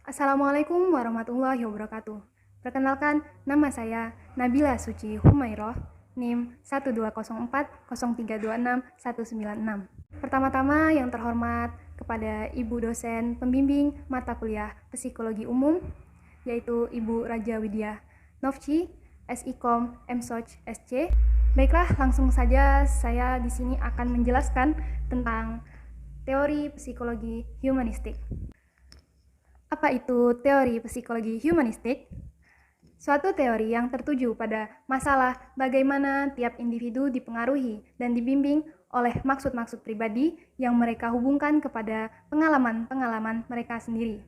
Assalamualaikum warahmatullahi wabarakatuh. Perkenalkan, nama saya Nabila Suci Humairoh, NIM 12040326196. Pertama-tama yang terhormat kepada Ibu dosen pembimbing mata kuliah Psikologi Umum, yaitu Ibu Raja Widya Novci, SIKOM MSoc SC. Baiklah, langsung saja saya di sini akan menjelaskan tentang teori psikologi humanistik. Apa itu teori psikologi humanistik? Suatu teori yang tertuju pada masalah bagaimana tiap individu dipengaruhi dan dibimbing oleh maksud-maksud pribadi yang mereka hubungkan kepada pengalaman-pengalaman mereka sendiri.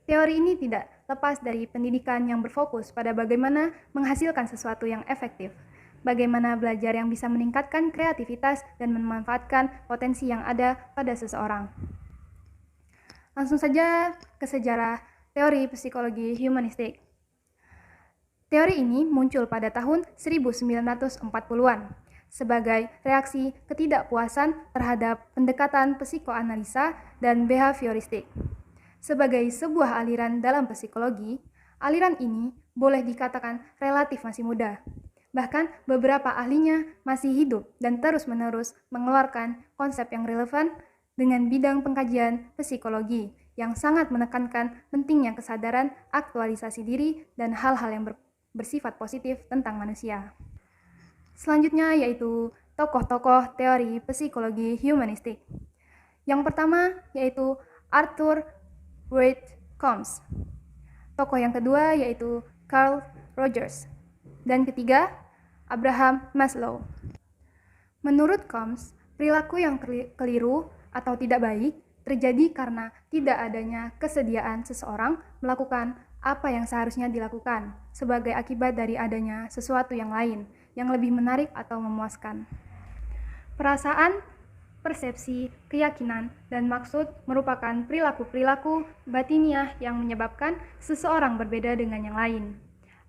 Teori ini tidak lepas dari pendidikan yang berfokus pada bagaimana menghasilkan sesuatu yang efektif, bagaimana belajar yang bisa meningkatkan kreativitas dan memanfaatkan potensi yang ada pada seseorang. Langsung saja ke sejarah teori psikologi humanistik. Teori ini muncul pada tahun 1940-an sebagai reaksi ketidakpuasan terhadap pendekatan psikoanalisa dan behavioristik. Sebagai sebuah aliran dalam psikologi, aliran ini boleh dikatakan relatif masih muda. Bahkan beberapa ahlinya masih hidup dan terus-menerus mengeluarkan konsep yang relevan dengan bidang pengkajian psikologi yang sangat menekankan pentingnya kesadaran, aktualisasi diri, dan hal-hal yang bersifat positif tentang manusia. Selanjutnya yaitu tokoh-tokoh teori psikologi humanistik. Yang pertama yaitu Arthur Wright Combs. Tokoh yang kedua yaitu Carl Rogers. Dan ketiga, Abraham Maslow. Menurut Combs, perilaku yang keliru atau tidak baik terjadi karena tidak adanya kesediaan seseorang melakukan apa yang seharusnya dilakukan sebagai akibat dari adanya sesuatu yang lain yang lebih menarik atau memuaskan. Perasaan, persepsi, keyakinan, dan maksud merupakan perilaku-perilaku batiniah yang menyebabkan seseorang berbeda dengan yang lain.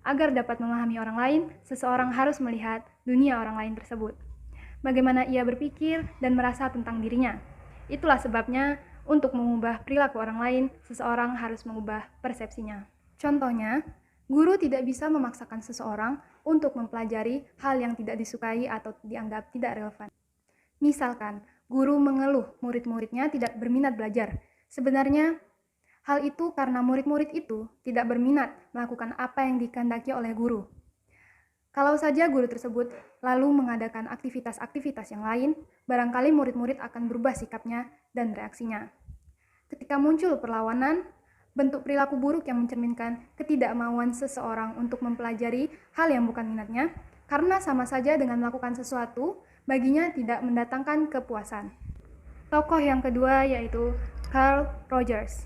Agar dapat memahami orang lain, seseorang harus melihat dunia orang lain tersebut. Bagaimana ia berpikir dan merasa tentang dirinya. Itulah sebabnya, untuk mengubah perilaku orang lain, seseorang harus mengubah persepsinya. Contohnya, guru tidak bisa memaksakan seseorang untuk mempelajari hal yang tidak disukai atau dianggap tidak relevan. Misalkan, guru mengeluh murid-muridnya tidak berminat belajar. Sebenarnya, hal itu karena murid-murid itu tidak berminat melakukan apa yang dikehendaki oleh guru. Kalau saja guru tersebut lalu mengadakan aktivitas-aktivitas yang lain, barangkali murid-murid akan berubah sikapnya dan reaksinya. Ketika muncul perlawanan, bentuk perilaku buruk yang mencerminkan ketidakmauan seseorang untuk mempelajari hal yang bukan minatnya, karena sama saja dengan melakukan sesuatu, baginya tidak mendatangkan kepuasan. Tokoh yang kedua yaitu Carl Rogers.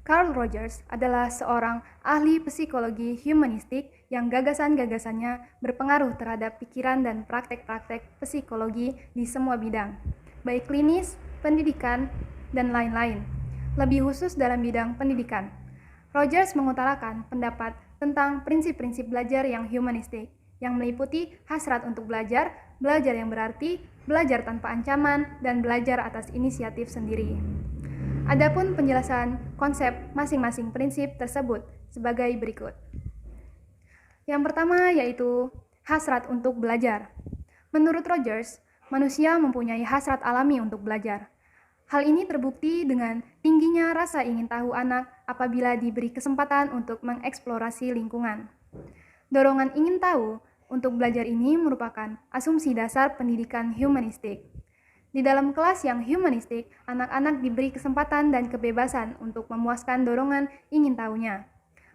Carl Rogers adalah seorang ahli psikologi humanistik yang gagasan-gagasannya berpengaruh terhadap pikiran dan praktek-praktek psikologi di semua bidang, baik klinis, pendidikan, dan lain-lain. Lebih khusus dalam bidang pendidikan, Rogers mengutarakan pendapat tentang prinsip-prinsip belajar yang humanistik, yang meliputi hasrat untuk belajar, belajar yang berarti, belajar tanpa ancaman, dan belajar atas inisiatif sendiri. Adapun penjelasan konsep masing-masing prinsip tersebut sebagai berikut. Yang pertama yaitu hasrat untuk belajar. Menurut Rogers, manusia mempunyai hasrat alami untuk belajar. Hal ini terbukti dengan tingginya rasa ingin tahu anak apabila diberi kesempatan untuk mengeksplorasi lingkungan. Dorongan ingin tahu untuk belajar ini merupakan asumsi dasar pendidikan humanistik. Di dalam kelas yang humanistik, anak-anak diberi kesempatan dan kebebasan untuk memuaskan dorongan ingin tahunya,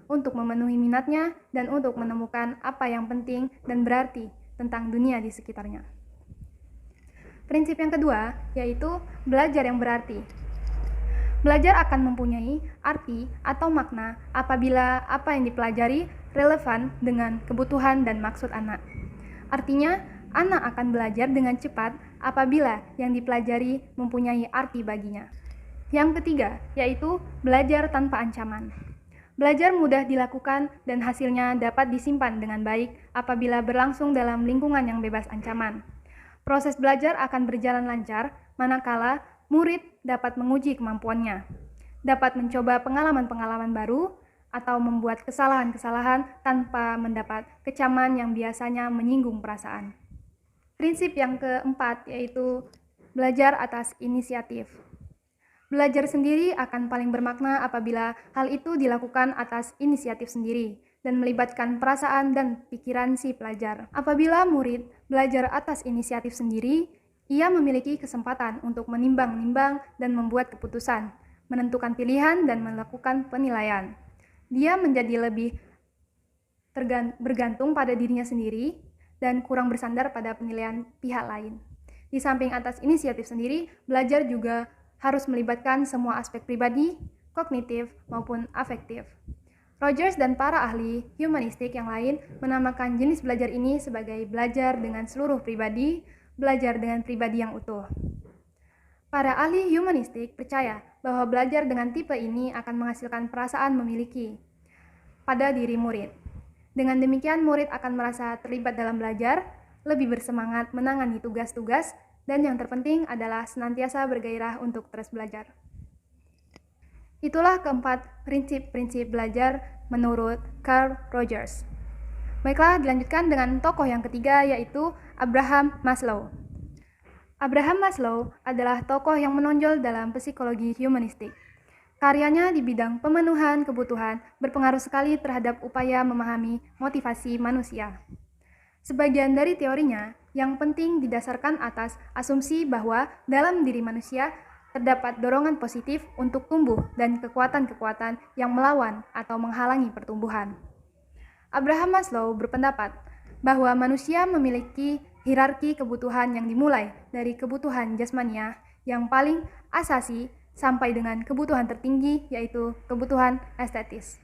untuk memenuhi minatnya, dan untuk menemukan apa yang penting dan berarti tentang dunia di sekitarnya. Prinsip yang kedua, yaitu belajar yang berarti. Belajar akan mempunyai arti atau makna apabila apa yang dipelajari relevan dengan kebutuhan dan maksud anak. Artinya, anak akan belajar dengan cepat apabila yang dipelajari mempunyai arti baginya. Yang ketiga, yaitu belajar tanpa ancaman. Belajar mudah dilakukan dan hasilnya dapat disimpan dengan baik apabila berlangsung dalam lingkungan yang bebas ancaman. Proses belajar akan berjalan lancar manakala murid dapat menguji kemampuannya. dapat mencoba pengalaman-pengalaman baru, atau membuat kesalahan-kesalahan tanpa mendapat kecaman yang biasanya menyinggung perasaan. Prinsip yang keempat yaitu belajar atas inisiatif. Belajar sendiri akan paling bermakna apabila hal itu dilakukan atas inisiatif sendiri dan melibatkan perasaan dan pikiran si pelajar. Apabila murid belajar atas inisiatif sendiri, ia memiliki kesempatan untuk menimbang-nimbang dan membuat keputusan, menentukan pilihan dan melakukan penilaian. Dia menjadi lebih bergantung pada dirinya sendiri dan kurang bersandar pada penilaian pihak lain. Di samping atas inisiatif sendiri, belajar juga harus melibatkan semua aspek pribadi, kognitif, maupun afektif. Rogers dan para ahli humanistik yang lain menamakan jenis belajar ini sebagai belajar dengan seluruh pribadi, belajar dengan pribadi yang utuh. Para ahli humanistik percaya bahwa belajar dengan tipe ini akan menghasilkan perasaan memiliki pada diri murid. Dengan demikian, murid akan merasa terlibat dalam belajar, lebih bersemangat menangani tugas-tugas, dan yang terpenting adalah senantiasa bergairah untuk terus belajar. Itulah keempat prinsip-prinsip belajar menurut Carl Rogers. Baiklah, dilanjutkan dengan tokoh yang ketiga yaitu Abraham Maslow. Abraham Maslow adalah tokoh yang menonjol dalam psikologi humanistik. Karyanya di bidang pemenuhan kebutuhan berpengaruh sekali terhadap upaya memahami motivasi manusia. Sebagian dari teorinya yang penting didasarkan atas asumsi bahwa dalam diri manusia terdapat dorongan positif untuk tumbuh dan kekuatan-kekuatan yang melawan atau menghalangi pertumbuhan. Abraham Maslow berpendapat bahwa manusia memiliki hierarki kebutuhan yang dimulai dari kebutuhan jasmania yang paling asasi sampai dengan kebutuhan tertinggi yaitu kebutuhan estetis.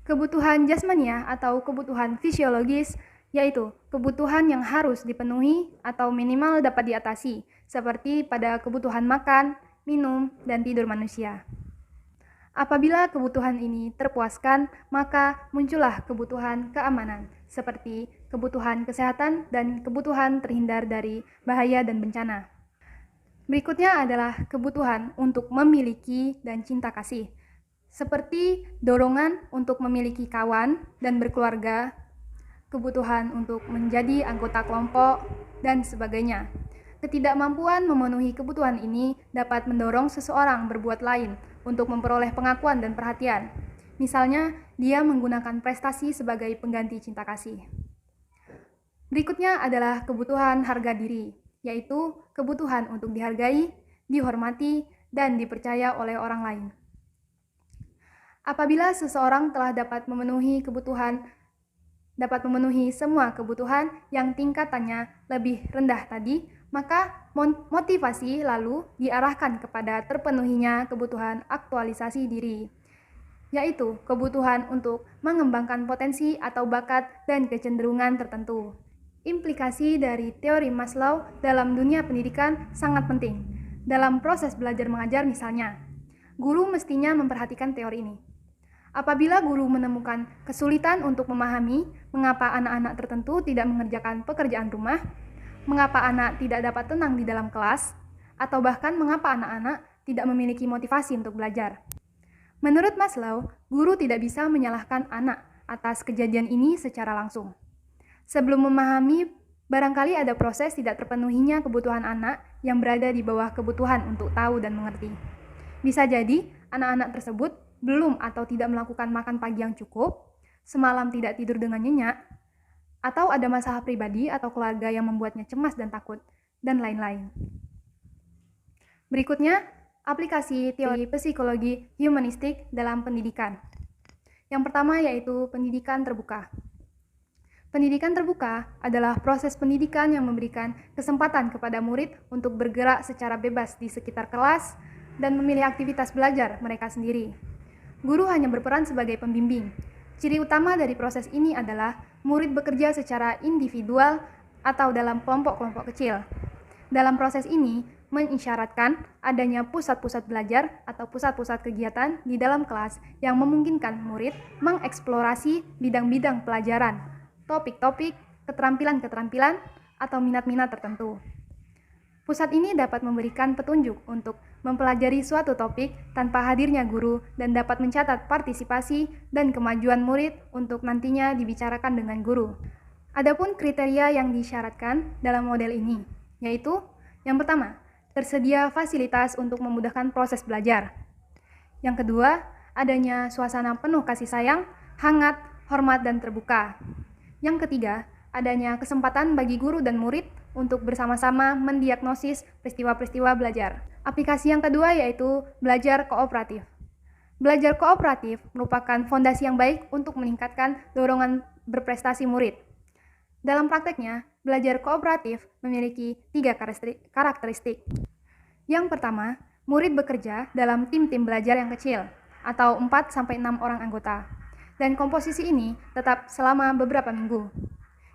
Kebutuhan jasmania atau kebutuhan fisiologis yaitu kebutuhan yang harus dipenuhi atau minimal dapat diatasi seperti pada kebutuhan makan, minum, dan tidur manusia. Apabila kebutuhan ini terpuaskan, maka muncullah kebutuhan keamanan, seperti kebutuhan kesehatan dan kebutuhan terhindar dari bahaya dan bencana. Berikutnya adalah kebutuhan untuk memiliki dan cinta kasih, seperti dorongan untuk memiliki kawan dan berkeluarga, kebutuhan untuk menjadi anggota kelompok, dan sebagainya. Ketidakmampuan memenuhi kebutuhan ini dapat mendorong seseorang berbuat lain untuk memperoleh pengakuan dan perhatian. Misalnya, dia menggunakan prestasi sebagai pengganti cinta kasih. Berikutnya adalah kebutuhan harga diri, yaitu kebutuhan untuk dihargai, dihormati, dan dipercaya oleh orang lain. Apabila seseorang telah dapat memenuhi semua kebutuhan yang tingkatannya lebih rendah tadi, maka motivasi lalu diarahkan kepada terpenuhinya kebutuhan aktualisasi diri, yaitu kebutuhan untuk mengembangkan potensi atau bakat dan kecenderungan tertentu. Implikasi dari teori Maslow dalam dunia pendidikan sangat penting. Dalam proses belajar mengajar misalnya, guru mestinya memperhatikan teori ini. Apabila guru menemukan kesulitan untuk memahami mengapa anak-anak tertentu tidak mengerjakan pekerjaan rumah, mengapa anak tidak dapat tenang di dalam kelas, atau bahkan mengapa anak-anak tidak memiliki motivasi untuk belajar. Menurut Maslow, guru tidak bisa menyalahkan anak atas kejadian ini secara langsung. Sebelum memahami, barangkali ada proses tidak terpenuhinya kebutuhan anak yang berada di bawah kebutuhan untuk tahu dan mengerti. Bisa jadi, anak-anak tersebut belum atau tidak melakukan makan pagi yang cukup, semalam tidak tidur dengan nyenyak, atau ada masalah pribadi atau keluarga yang membuatnya cemas dan takut, dan lain-lain. Berikutnya, aplikasi teori psikologi humanistik dalam pendidikan. Yang pertama yaitu pendidikan terbuka. Pendidikan terbuka adalah proses pendidikan yang memberikan kesempatan kepada murid untuk bergerak secara bebas di sekitar kelas dan memilih aktivitas belajar mereka sendiri. Guru hanya berperan sebagai pembimbing. Ciri utama dari proses ini adalah murid bekerja secara individual atau dalam kelompok-kelompok kecil. Dalam proses ini, mengisyaratkan adanya pusat-pusat belajar atau pusat-pusat kegiatan di dalam kelas yang memungkinkan murid mengeksplorasi bidang-bidang pelajaran, topik-topik, keterampilan-keterampilan, atau minat-minat tertentu. Pusat ini dapat memberikan petunjuk untuk mempelajari suatu topik tanpa hadirnya guru dan dapat mencatat partisipasi dan kemajuan murid untuk nantinya dibicarakan dengan guru. Adapun kriteria yang disyaratkan dalam model ini, yaitu yang pertama, tersedia fasilitas untuk memudahkan proses belajar. Yang kedua, adanya suasana penuh kasih sayang, hangat, hormat, dan terbuka. Yang ketiga, adanya kesempatan bagi guru dan murid untuk bersama-sama mendiagnosis peristiwa-peristiwa belajar. Aplikasi yang kedua yaitu belajar kooperatif. Belajar kooperatif merupakan fondasi yang baik untuk meningkatkan dorongan berprestasi murid. Dalam prakteknya, belajar kooperatif memiliki 3 karakteristik. Yang pertama, murid bekerja dalam tim-tim belajar yang kecil, atau 4-6 orang anggota, dan komposisi ini tetap selama beberapa minggu.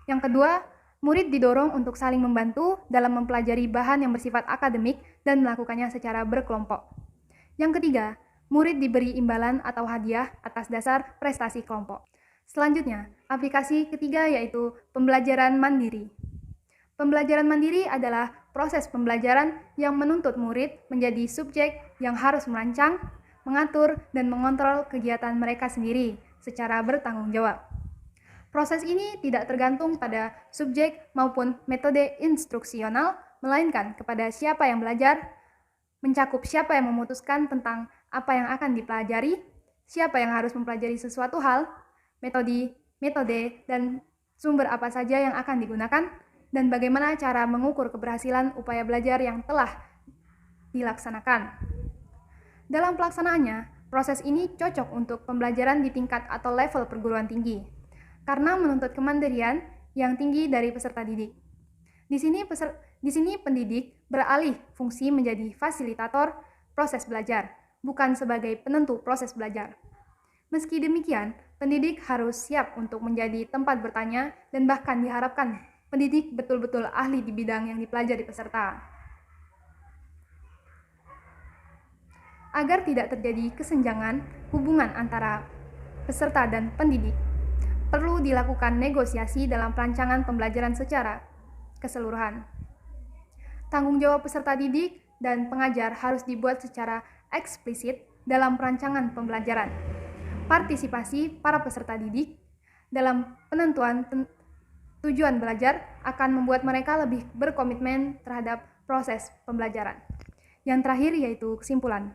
Yang kedua, murid didorong untuk saling membantu dalam mempelajari bahan yang bersifat akademik dan melakukannya secara berkelompok. Yang ketiga, murid diberi imbalan atau hadiah atas dasar prestasi kelompok. Selanjutnya, aplikasi ketiga yaitu pembelajaran mandiri. Pembelajaran mandiri adalah proses pembelajaran yang menuntut murid menjadi subjek yang harus merancang, mengatur, dan mengontrol kegiatan mereka sendiri secara bertanggung jawab. Proses ini tidak tergantung pada subjek maupun metode instruksional, melainkan kepada siapa yang belajar, mencakup siapa yang memutuskan tentang apa yang akan dipelajari, siapa yang harus mempelajari sesuatu hal, metode, dan sumber apa saja yang akan digunakan, dan bagaimana cara mengukur keberhasilan upaya belajar yang telah dilaksanakan. Dalam pelaksanaannya, proses ini cocok untuk pembelajaran di tingkat atau level perguruan tinggi, karena menuntut kemandirian yang tinggi dari peserta didik. Di sini pendidik beralih fungsi menjadi fasilitator proses belajar, bukan sebagai penentu proses belajar. Meski demikian, pendidik harus siap untuk menjadi tempat bertanya dan bahkan diharapkan pendidik betul-betul ahli di bidang yang dipelajari peserta. Agar tidak terjadi kesenjangan hubungan antara peserta dan pendidik, perlu dilakukan negosiasi dalam perancangan pembelajaran secara keseluruhan. Tanggung jawab peserta didik dan pengajar harus dibuat secara eksplisit dalam perancangan pembelajaran. Partisipasi para peserta didik dalam penentuan tujuan belajar akan membuat mereka lebih berkomitmen terhadap proses pembelajaran. Yang terakhir yaitu kesimpulan.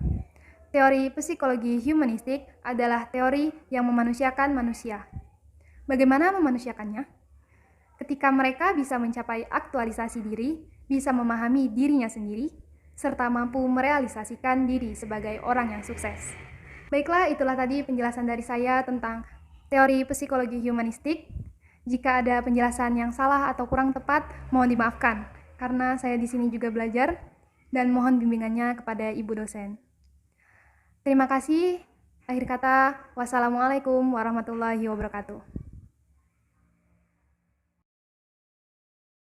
Teori psikologi humanistik adalah teori yang memanusiakan manusia. Bagaimana memanusiakannya? Ketika mereka bisa mencapai aktualisasi diri, bisa memahami dirinya sendiri, serta mampu merealisasikan diri sebagai orang yang sukses. Baiklah, itulah tadi penjelasan dari saya tentang teori psikologi humanistik. Jika ada penjelasan yang salah atau kurang tepat, mohon dimaafkan, karena saya di sini juga belajar, dan mohon bimbingannya kepada Ibu dosen. Terima kasih. Akhir kata, wassalamualaikum warahmatullahi wabarakatuh.